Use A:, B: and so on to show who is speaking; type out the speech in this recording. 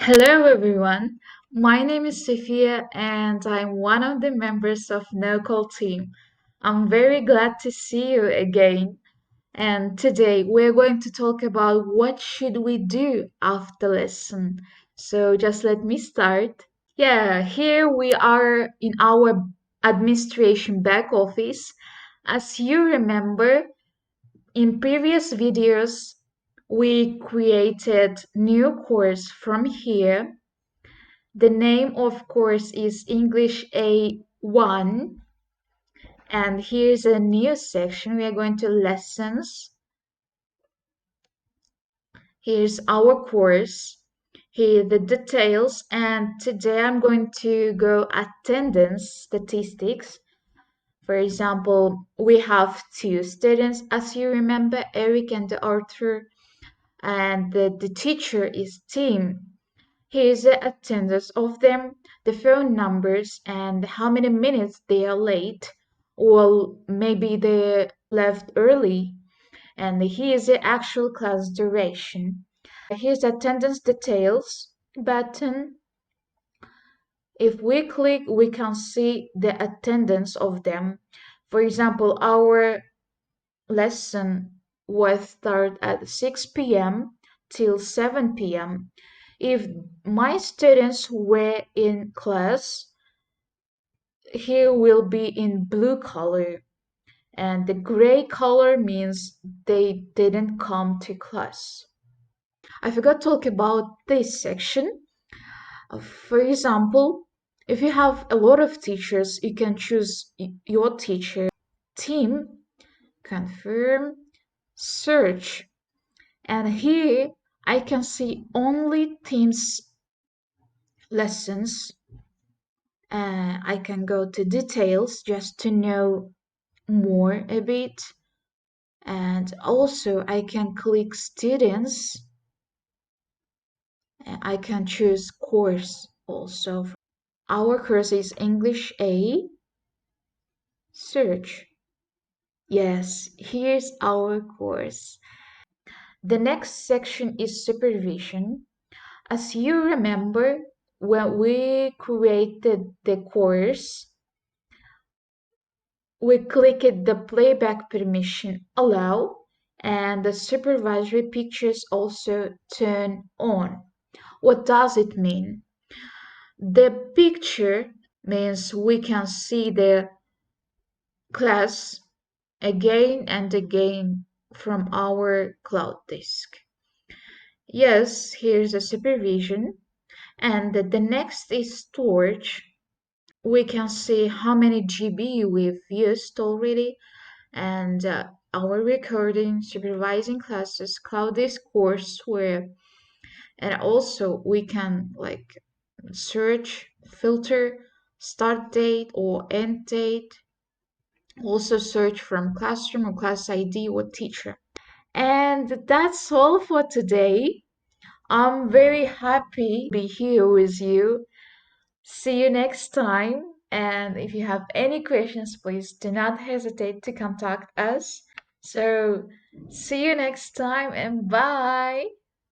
A: Hello everyone, my name is Sophia and I'm one of the members of Neukol team. I'm very glad to see you again, and today we're going to talk about what should we do after lesson. So just let me start. Yeah, here we are in our administration back office. As you remember, in previous videos we created new course from here. The name of course is English A1, and here's a new section. We are going to lessons. Here's our course. Here the details, and today I'm going to go attendance statistics. For example, we have two students, as you remember, Eric and Arthur, and the teacher is Tim. Here's the attendance of them, the phone numbers, and how many minutes they are late, or maybe they left early. And here's the actual class duration. Here's the attendance details button. If we click, we can see the attendance of them. For example, our lesson was start at 6 p.m. till 7 p.m. If my students were in class, here will be in blue color, and the gray color means they didn't come to class. I forgot to talk about this section. For example, if you have a lot of teachers, you can choose your teacher. Team, confirm, search, and here I can see only Team's lessons. I can go to details just to know more a bit, and also I can click students. I can choose course also. Our course is English A. Search. Yes, here's our course. The next section is supervision. As you remember, when we created the course, we clicked the playback permission allow, and the supervisory pictures also turn on. What does it mean? The picture means we can see the class again and again from our cloud disk. Yes, here's the supervision, and the next is storage. We can see how many GB we've used already, and our recording, supervising classes, cloud disk courseware, and also we can like search, filter, start date or end date, also search from classroom or class ID or teacher. And that's all for today. I'm very happy to be here with you. See you next time. And if you have any questions, please do not hesitate to contact us. So, see you next time and bye.